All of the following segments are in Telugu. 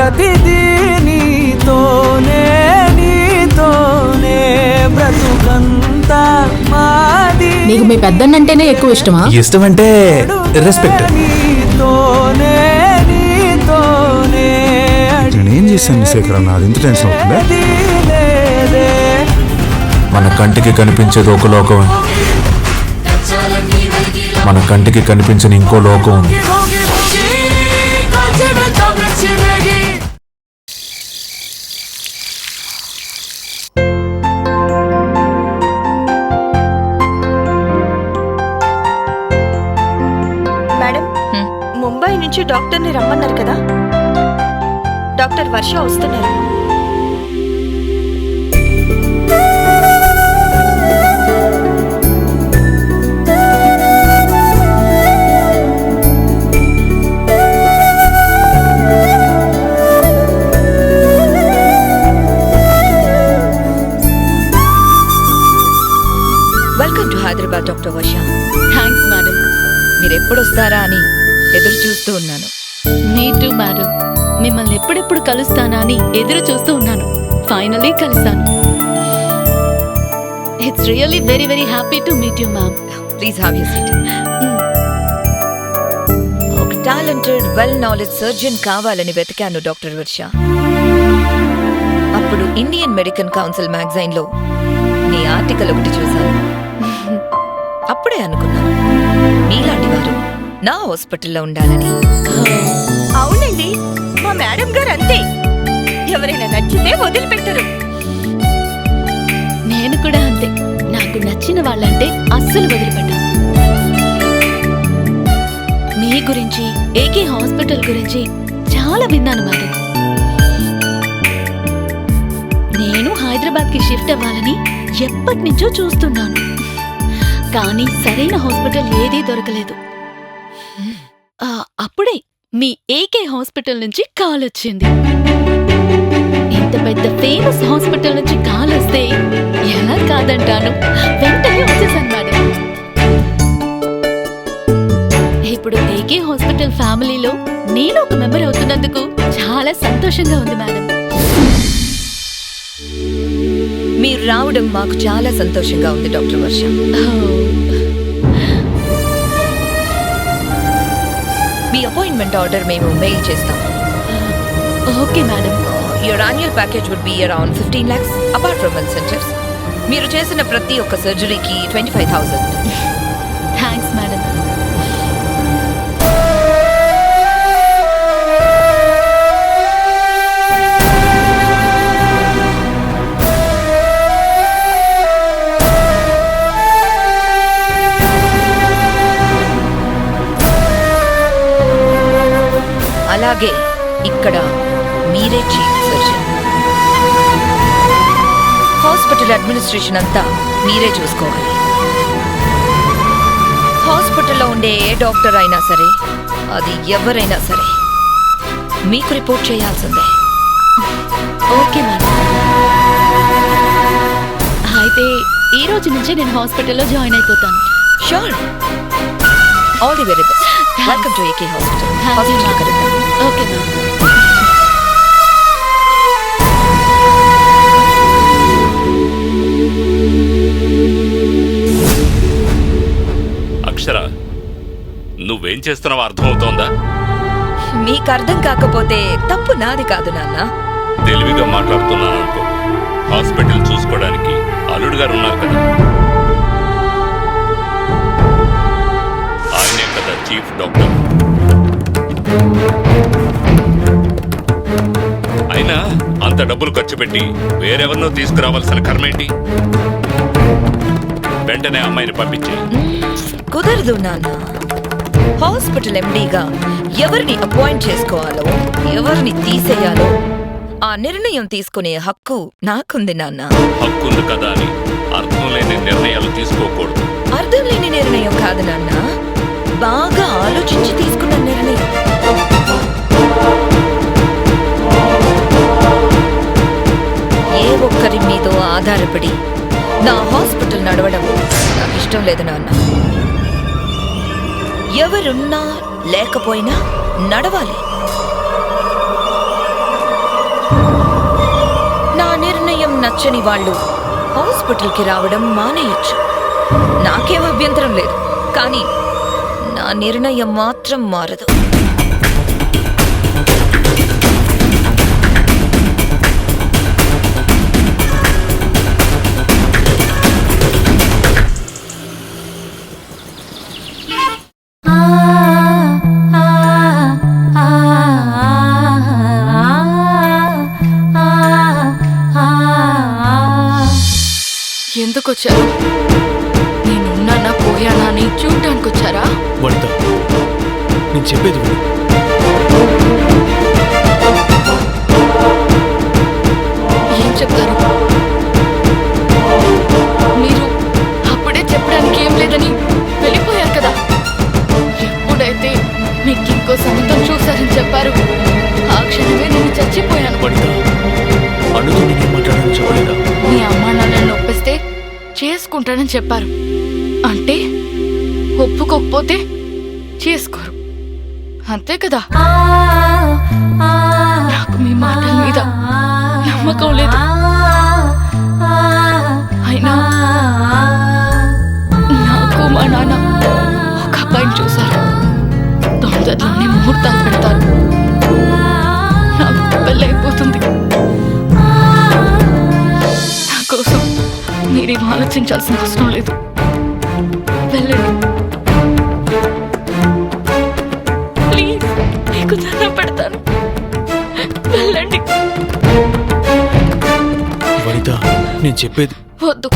ప్రతిదీ నీతోనే నీతోనే బ్రతుకంతా మాది. నీకు మీ పెద్దన్నంటేనే ఎక్కువ ఇష్టమా? ఇష్టం అంటే రెస్పెక్ట్. నీతోనే నీతోనే నేనేం చేశాను శేఖర్ అన్న, అది ఎంత టెన్షన్ అవుతుందా? మన కంటికి కనిపించేది ఒక లోకం, మన కంటికి కనిపించని ఇంకో లోకం ఉంది. మేడం, ముంబై నుంచి డాక్టర్ని రమ్మన్నారు కదా, డాక్టర్ వర్ష వస్తున్నారు. Welcome to Hyderabad doctor Varsha. Thanks madam. మీరెప్పుడు వస్తారా అని ఎదురు చూస్తూ ఉన్నాను. Me too madam. మిమ్మల్ని ఎప్పుడెప్పుడు కలుస్తానా అని ఎదురు చూస్తూ ఉన్నాను. ఫైనలీ కలిసాను. It's really very very happy to meet you ma'am. Please have you seat. ఒక టాలెంటెడ్ వెల్ నాలెడ్జ్ సర్జన్ కావాలని వెతికాను డాక్టర్ వర్ష. అప్పుడు ఇండియన్ మెడికల్ కౌన్సిల్ మ్యాగజైన్ లో నీ ఆర్టికల్ ఒకటి చూశాను. అప్పుడే అనుకున్నాను మీలాంటి వారు నా హాస్పిటల్లో ఉండాలని. అవునండి, మా మేడం గారు అంతే. ఎవరైనా నచ్చితే వదిలిపెట్టరు. నేను కూడా అంతే. నాకు నచ్చిన వాళ్ళంటే అస్సలు వదిలిపెట్టను. మీ గురించి, ఏకే హాస్పిటల్ గురించి చాలా విన్నాను మేడం. నేను హైదరాబాద్కి షిఫ్ట్ అవ్వాలని ఎప్పటి నుంచో చూస్తున్నాను. కానీ సరైన హాస్పిటల్ ఏదీ దొరకలేదు. అప్పుడే మీ ఏకే హాస్పిటల్ నుంచి కాల్ వచ్చింది. ఇంత పెద్ద ఫేమస్ హాస్పిటల్ నుంచి కాల్ వస్తే ఎలా కాదంటాను. వెంటనే వచ్చేసాను మేడం. ఇప్పుడు ఏకే హాస్పిటల్ ఫ్యామిలీలో నేను ఒక మెంబర్ అవుతున్నందుకు చాలా సంతోషంగా ఉంది మేడం. మీరు రావడం మాకు చాలా సంతోషంగా ఉంది డాక్టర్ వర్ష. మీ అపాయింట్మెంట్ ఆర్డర్ మేము మెయిల్ చేస్తాం. Okay madam. Your annual package would be around 15 lakhs apart from incentives. మీరు చేసిన ప్రతి ఒక్క సర్జరీకి 25,000. Thanks madam. అలాగే ఇక్కడ మీరే చీఫ్ సర్జన్. హాస్పిటల్ అడ్మినిస్ట్రేషన్ అంతా మీరే చూసుకోవాలి. హాస్పిటల్లో ఉండే ఏ డాక్టర్ అయినా సరే, అది ఎవరైనా సరే, మీకు రిపోర్ట్ చేయాల్సిందే. Okay madam. అయితే ఈ రోజు నుంచే నేను హాస్పిటల్లో జాయిన్ అయిపోతాను. Sure. All the very best. Welcome to AK hospital. Hospital కలుద్దాం. Okay madam. అక్షర, నువ్వేం చేస్తున్నావో అర్థమవుతోందా? మీకు అర్థం కాకపోతే తప్పు నాది కాదు నాన్న. తెలివిగా మాట్లాడుతున్నాను అనుకో. హాస్పిటల్ చూసుకోవడానికి అల్లుడు గారు ఉన్నారు కదా, ఆయనే కదా చీఫ్ డాక్టర్. అయినా అంత డబ్బులు ఖర్చు పెట్టి వేరెవరినో తీసుకురావాల్సిన కర్మేంటి? వెంటనే అమ్మాయిని పంపించే. కుదరదు నాన్న. హాస్పిటల్ ఎండీగా ఎవరిని అపాయింట్ చేసుకోవాలో, ఎవరిని తీసేయాలో ఆ నిర్ణయం తీసుకునే హక్కు నాకుంది నాన్న. హక్కుంది కదా అని అర్థం లేని నిర్ణయాలు తీసుకోకూడదు. అర్థం లేని నిర్ణయం కాదు నాన్న, బాగా ఆలోచించి తీసుకున్న నిర్ణయం. ఏ ఒక్కరి మీదో ఆధారపడి నా హాస్పిటల్ నడవడం నాకు ఇష్టం లేదు నాన్న. ఎవరున్నా లేకపోయినా నడవాలి. నచ్చని వాళ్ళు హాస్పిటల్కి రావడం మానేయొచ్చు. నాకేం అభ్యంతరం లేదు, కానీ నా నిర్ణయం మాత్రం మారదు. ఎందుకు వచ్చారు? నేనున్నానా పోయానా అని చూడటానికి వచ్చారా? వనిత, నేను చెప్పేది విను. ఏం చెప్తారు? మీరు అప్పుడే చెప్పడానికి ఏం లేదని వెళ్ళిపోయారు కదా. ఎప్పుడైతే మీకు ఇంకో సంబంధం చూసారని చెప్పారు, ఆ క్షణమే నేను చచ్చిపోయాను. వనిత, అన్నుతో నేనేం మాట్లాడాలని చెప్పలేదా? మీ అమ్మా నాన్నని నొప్పిస్తే చేసుకుంటానని చెప్పారు. అంటే ఒప్పుకోకపోతే చేసుకోరు, అంతే కదా. నాకు మీ మాటల మీద నమ్మకం లేదు. అయినా నాకు మా నాన్న ఒక అబ్బాయిని చూశారు. తొందరలోనే ముహూర్తాలు పెడతారు. నాకు పెళ్ళైపోతుంది. నా కోసం మీరేం ఆలోచించాల్సిన అవసరం లేదు. వెళ్ళండి ప్లీజ్, మీకు దండం పెడతాను. వెళ్ళండి. వనిత, నేను చెప్పేది వద్దు.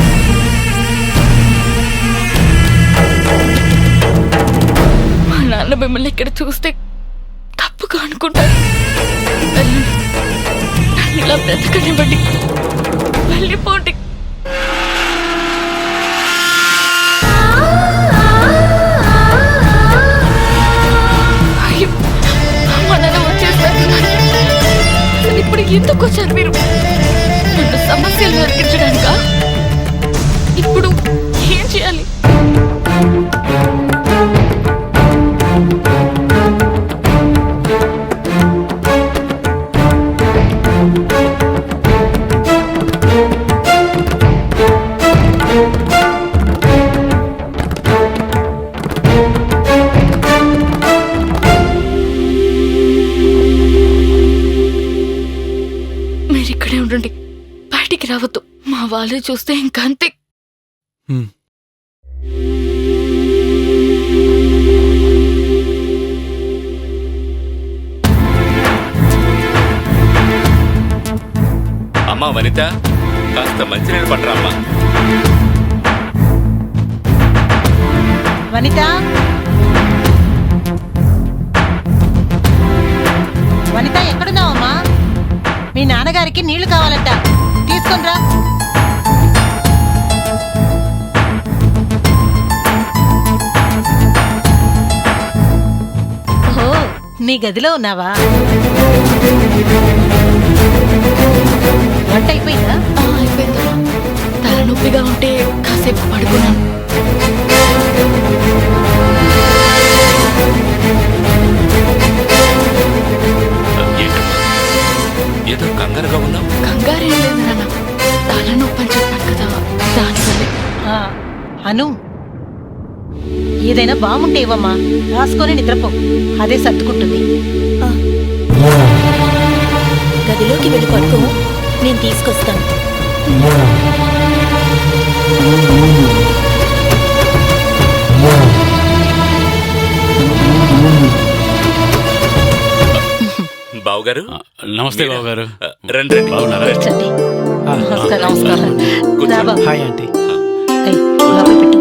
మా నాన్న మిమ్మల్ని ఇక్కడ చూస్తే తప్పుగా అనుకుంటారు. వెళ్ళండి. నన్ను ఇలా బ్రతకనివ్వండి. వెళ్ళిపోండి. అయ్యో, మా నాన్న వచ్చేస్తారు. అసలు ఇప్పుడు ఎందుకు వచ్చారు మీరు? నన్ను సమస్యలు వెతికించడానికా? ఇప్పుడు ఏం చేయాలి? మీరిక్కడే ఉండండి, బయటికి రావద్దు. మా వాళ్ళు చూస్తే ఇంకా అంతే. అమ్మా వనిత, కాస్త మంచినీళ్ళు పట్టరా అమ్మా. వనిత, వనిత ఎక్కడున్నావమ్మా? మీ నాన్నగారికి నీళ్లు కావాలంట, తీసుకొనిరా. ఓహో, నీ గదిలో ఉన్నావా? వంట అయిపోయిందా? అయిపోయిందమ్మా. తలనొప్పిగా ఉంటే కాసేపు పడుకున్నాను. ఏంటమ్మా, ఏదో కంగారుగా ఉన్నావు? కంగారేం లేదు నాన్న, తలనొప్పి అని చెప్పాను కదా, దానివల్లే. అను, ఏదైనా బాగుంటే ఇవ్వమ్మా, రాసుకొని నిద్రపో, అదే సర్దుకుంటుంది. గదిలోకి వెళ్ళి పడుకో, నేను తీసుకొస్తాను. బావుగారు, నమస్తే బావగారు. రండి రండి. బాగున్నారా? కూర్చోండి. నమస్కారం. నమస్కారం. రా బాబు. Hi aunty. ఏయ్, లోపల పెట్టు.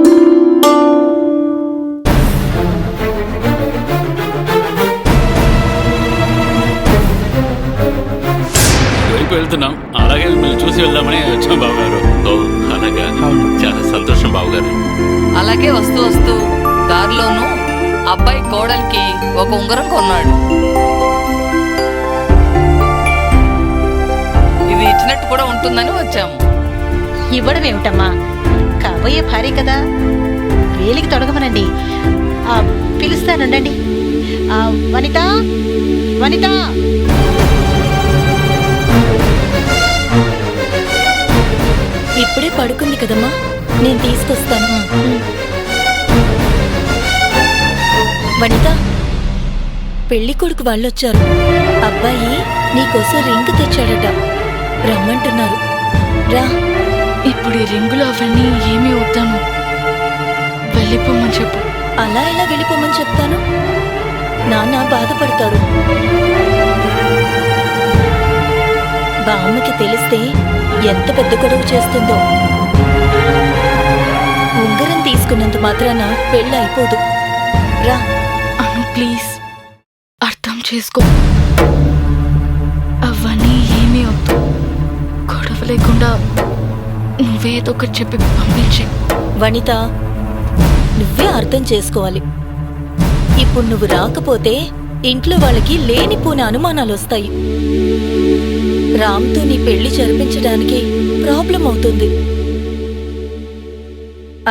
వైపు వెళ్తున్నాం, అలాగే మిమ్మల్ని చూసి వెళ్దామని వచ్చాం బావగారు. ఓ అలాగా, చాలా సంతోషం బావుగారు. అలాగే వస్తూ వస్తూ దారిలోనూ అబ్బాయి కోడలికి ఒక ఉంగరం కొన్నాడు. ఇది ఇచ్చినట్టు కూడా ఉంటుందని వచ్చాము. ఇవ్వడం ఏమిటమ్మా, కాబోయే భార్య కదా, వేలికి తొడగమనండి. పిలుస్తానండి. వనిత, వనిత. పడుకుంది కదమ్మా, నేను తీసుకొస్తాను. వనిత, పెళ్లి కొడుకు వాళ్ళొచ్చారు. అబ్బాయి నీకోసం రింగ్ తెచ్చాడట, రమ్మంటున్నారు. రా. ఇప్పుడు ఈ రింగులు అవన్నీ ఏమీ వద్దాను, వెళ్ళిపోమని చెప్పు. అలా ఎలా వెళ్ళిపోమని చెప్తాను? నాన్న బాధపడతారు. బామ్మకి తెలిస్తే ఎంత పెద్ద గొడవ చేస్తుందో. ఉంగరం తీసుకున్నంత మాత్రాన పెళ్ళి అయిపోదు. రా. అను ప్లీజ్ అర్థం చేసుకో, అవన్నీ ఏమీ వద్దు. గొడవ లేకుండా నువ్వేదో ఒకటి చెప్పి పంపించే. వనిత, నువ్వే అర్థం చేసుకోవాలి. ఇప్పుడు నువ్వు రాకపోతే ఇంట్లో వాళ్ళకి లేనిపోని అనుమానాలు వస్తాయి. రామ్తో నీ పెళ్లి జరిపించడానికి ప్రాబ్లం అవుతుంది.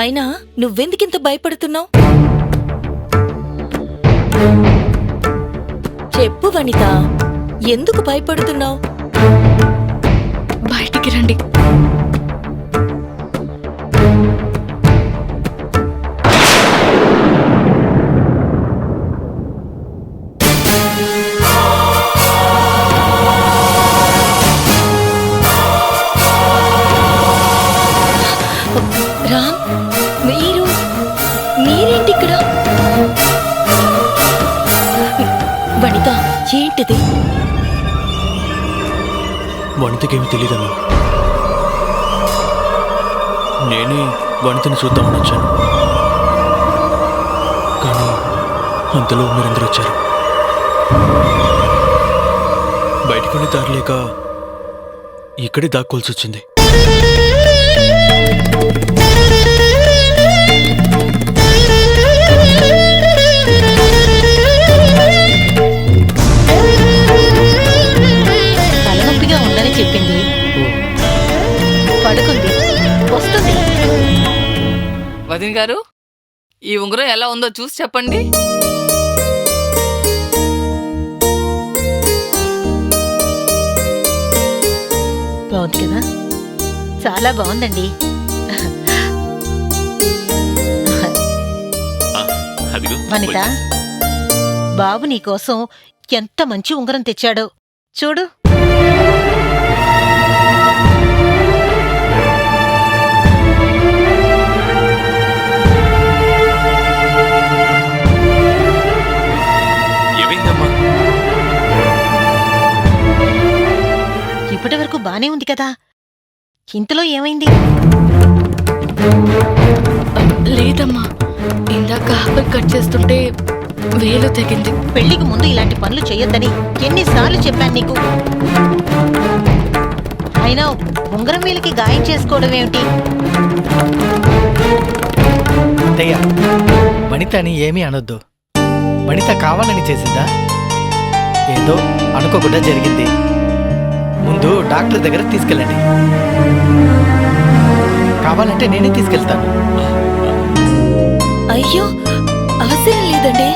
అయినా నువ్వెందుకింత భయపడుతున్నావు? చెప్పు వనిత, ఎందుకు భయపడుతున్నావు? బయటికి రండి. రామ్, మీరేంటిక్కడ? వనిత, ఏంటిది? వనితకేమి తెలీదన్నా. నేనే వనితని చూద్దామని వచ్చాను, కానీ అంతలో మీరందరూ వచ్చారు. బయటకుని దారిలేక ఇక్కడే దాక్కోవాల్సి వచ్చింది. తలనొప్పిగా ఉందని చెప్పింది, పడుకుంది, వస్తుంది. వదిన గారు, ఈ ఉంగరం ఎలా ఉందో చూసి చెప్పండి. బాగుంది కదా? చాలా బాగుందండి. అదిగో వనిత, బాబు నీకోసం ఎంత మంచి ఉంగరం తెచ్చాడో చూడు. ఏమైందమ్మా? ఇప్పటి వరకు బానే ఉంది కదా, ఇంతలో ఏమైంది? లేదమ్మా, ఇందాక ఆపిల్ కట్ చేస్తుంటే వేలు తెగింది. పెళ్లికి ముందు ఇలాంటి పనులు చెయ్యొద్దని ఎన్నిసార్లు చెప్పాను నీకు? అయినా ఉంగరం వేలికి గాయం చేసుకోవడం ఏమిటి? వనితని ఏమీ అనొద్దు. వనిత కావాలని చేసిందా? ఏదో అనుకోకుండా జరిగింది. ముందు డాక్టర్ దగ్గర తీసుకెళ్ళండి. కావాలంటే నేనే తీసుకెళ్తాను. అయ్యో, అవసరం లేదండి.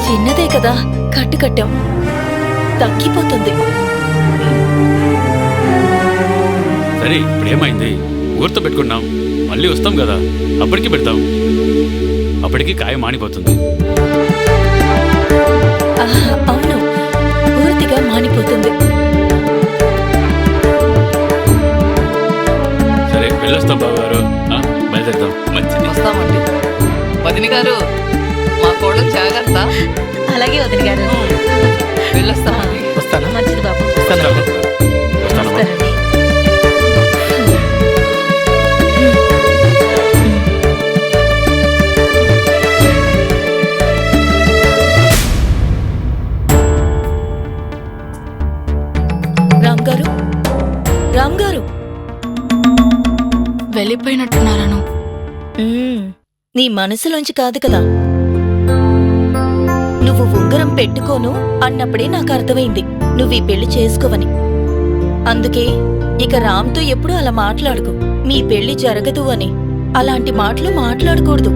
చిన్నదే కదా, కట్టు కట్టాం, తగ్గిపోతుంది. సరే, ఇప్పుడు ఏమైంది? ఊరితో పెట్టుకున్నాం, మళ్ళీ వస్తాం కదా, అప్పటికి పెడతాం. అప్పటికి కాయ మానిపోతుంది. అవును, పూర్తిగా మానిపోతుంది. సరే, వెళ్ళొస్తాం బావగారు, బయలుదేరుతాం. మంచిది. వస్తామండి. వదిన గారు, మా కోడలు జాగ్రత్త. అలాగే వదిన గారు, వెళ్ళొస్తామండి. వస్తానా? మంచిది బాబు. వస్తానమ్మా. వస్తానండి. రామ్ గారు, రామ్ గారు, వెళ్ళిపోయినట్టున్నారను. నీ మనసులోంచి కాదు కదా. నువ్వు ఉంగరం పెట్టుకోను అన్నప్పుడే నాకు అర్థమైంది నువ్వు ఈ పెళ్లి చేసుకోవని. అందుకే ఇక రామ్తో ఎప్పుడూ అలా మాట్లాడుకో. మీ పెళ్లి జరగదు అని అలాంటి మాటలు మాట్లాడకూడదు.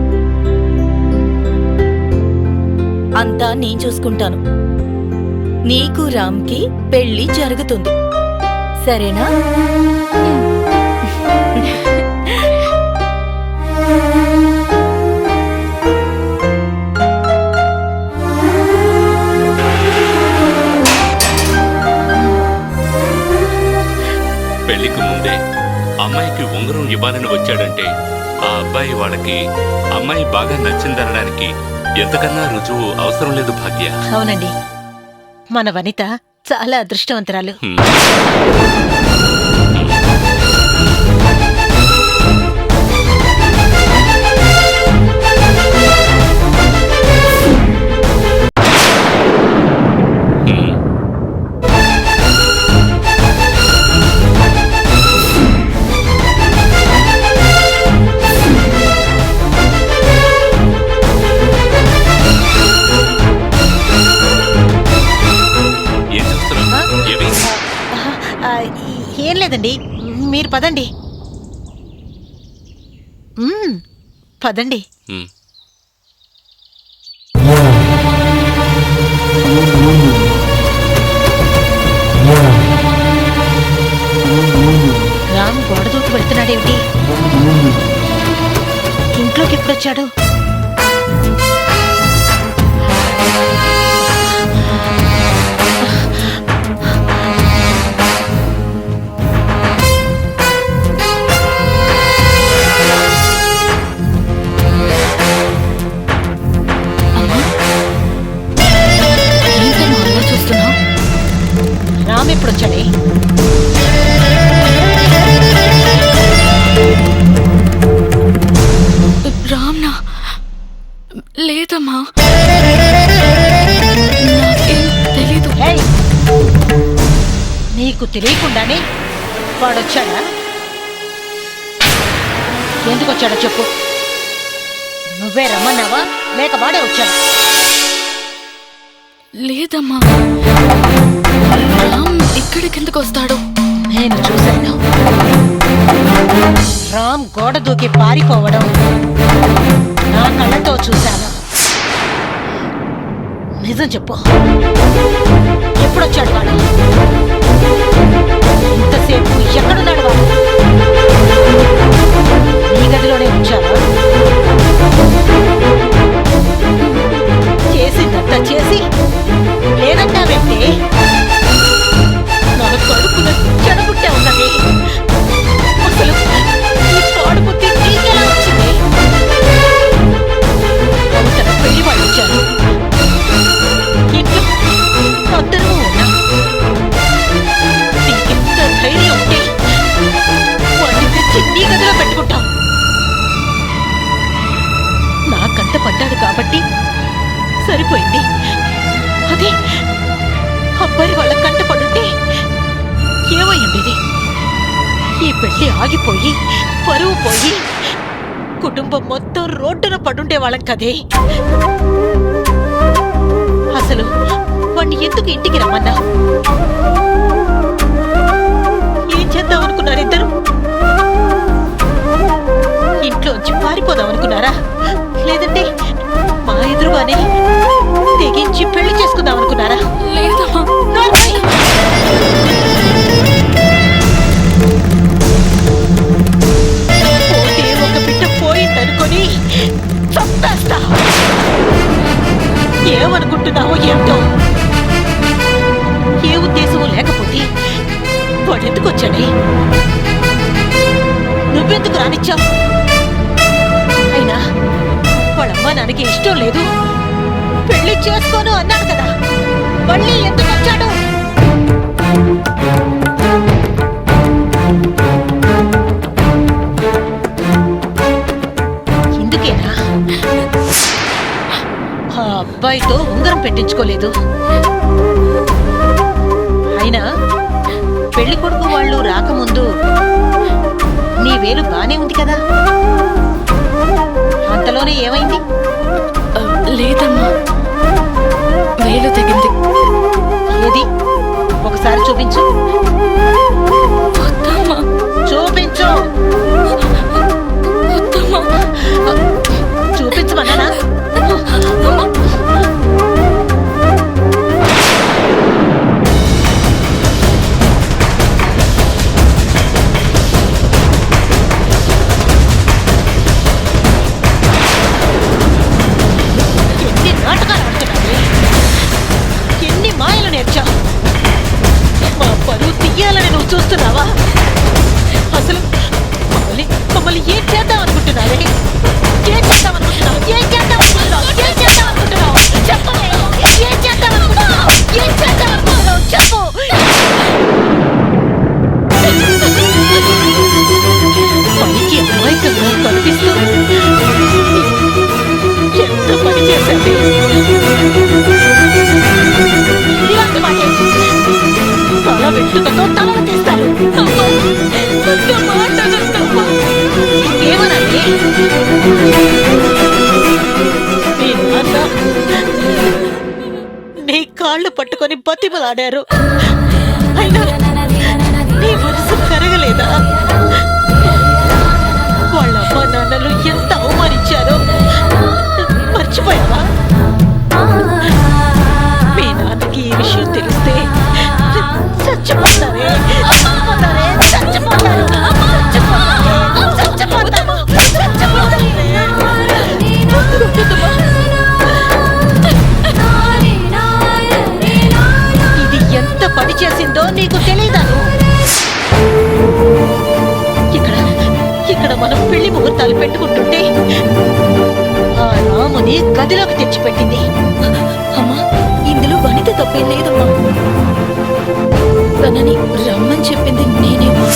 అంతా నేను చూసుకుంటాను. నీకు రామ్కి పెళ్లి జరుగుతుంది, సరేనా? పెళ్లికి ముందే అమ్మాయికి ఉంగరం ఇవ్వాలని వచ్చాడంటే ఆ అబ్బాయి వాళ్ళకి అమ్మాయి బాగా నచ్చిందనడానికి ఎంతకన్నా రుజువు అవసరం లేదు భాగ్య. అవునండి, మన వనిత చాలా అదృష్టవంతురాలు. ఏం లేదండి, మీరు పదండి. పదండి. రామ్ గోడ దూకి వెళ్తున్నాడేమిటి? ఇంట్లోకి ఎప్పుడొచ్చాడు? రామ్ ఎప్పుడొచ్చాడే? రామ్నా? లేదమ్మా, తెలీదు. నీకు తెలియకుండానే వాడొచ్చాడా? ఎందుకు వచ్చాడో చెప్పు. నువ్వే రమ్మన్నావా లేక వాడే వచ్చాడా? లేదమ్మా, రామ్ ఇక్కడికి ఎందుకు వస్తాడు? నేను చూశాను. రామ్ గోడ దూకి పారిపోవడం నా కళ్ళతో చూశాను. నిజం చెప్పు, ఎప్పుడొచ్చాడు వాడు? ఇంతసేపు ఎక్కడున్నాడు వాడు? నీ గదిలోనే వచ్చావా? చేసిందంతా చేసి లేదంటావేంటే? నా కడుపున చెడబుట్టే ఉన్నది. అసలు ఈ పాడు బుద్ధి నీకెలా వచ్చింది? తన పెళ్లి వాళ్ళు వచ్చారు, ఇంట్లో అందరూ ఉన్నా. నీకెంత ధైర్యం ఉంటే వాడిని తెచ్చి నీ గదిలో పెట్టుకుంటాం. నా కంట పడ్డాడు కాబట్టి సరిపోయింది. అదే అబ్బాయి వాళ్ళ కంట పడుంటే ఏమై ఉండేది? ఈ పెళ్లి ఆగిపోయి పరువు పోయి కుటుంబం మొత్తం రోడ్డున పడుండే వాళ్ళం కదే. అసలు వాణ్ణి ఎందుకు ఇంటికి రమ్మన్నా? ఏం చేద్దాం అనుకున్నారు ఇద్దరు? ఇంట్లోంచి పారిపోదాం అనుకున్నారా? లేదంటే మా ఎదురుగానే తెగించి పెళ్లి చేసుకుందాం అనుకున్నారా? లేదమ్మా. పోతే ఒక బిడ్డ పోయిందనుకొని చంపేస్తా. ఏమనుకుంటున్నావో ఏమిటో? ఏ ఉద్దేశము లేకపోతే వాడెందుకు వచ్చాడే? నువ్వెందుకు రానిచ్చావు? అయినా వాళ్ళమ్మా నాన్నకి ఇష్టం లేదు, పెళ్లి చేసుకోను అన్నాడు కదా, మళ్ళీ ఎందుకు వచ్చాడు? ఇందుకేనా ఆ అబ్బాయితో ఉంగరం పెట్టించుకోలేదు? అయినా పెళ్లి కొడుకు వాళ్ళు రాకముందు నీ వేలు బానే ఉంది కదా, అంతలోనే ఏమైంది? లేదమ్మా, వేలు తెగింది. ఏది ఒకసారి చూపించు. చూపించు. చూపించమన్నానా? ఎన్ని నాటకాలు ఆడుతున్నావే, ఎన్ని మాయలు నేర్చావు. మా పరువు తీయాలని నువ్వు చూస్తున్నావా? అసలు మమ్మల్ని ఏం చేద్దాం అనుకుంటున్నారే? ఏం చేద్దాం అనుకుంటున్నావు? ఏం చేద్దాం అనుకుంటున్నావు? ఏం చేద్దాం అనుకుంటున్నావు? చెప్పలే. ఏం చేద్దాం అనుకుంటున్నావు? ఏం చేద్దాం అనుకుంటున్నావు? చెప్పు. పనికి అమాయకంగా కనిపిస్తూ ఎంత పని చేశాడు. ఇలాంటి మాటే తల వెంట్రుకతో తలవ తీస్తారు. ఏమనండి మీ నాన్న నీ కాళ్ళు పట్టుకొని బతిమలాడారు. అయినా నీ మనసు కరగలేదా? వాళ్ళ అమ్మ నాన్నలు ఎంత అవమానించారో మర్చిపోయావా? మీ నాన్నకి ఈ విషయం తెలిస్తే చచ్చిపోతారే, చచ్చిపోతారే, చచ్చిపోతారు, చచ్చిపోతారు, చచ్చిపోతారు. ఇది ఎంత పని చేసిందో నీకు తెలీదాను. ఇక్కడ మనం పెళ్లి ముహూర్తాలు పెట్టుకుంటుంటే ఆ రాముని గదిలోకి తెచ్చిపెట్టింది. అమ్మా, ఇందులో వనిత తప్పేం లేదమ్మా. తనని రమ్మని చెప్పింది నేనేమో.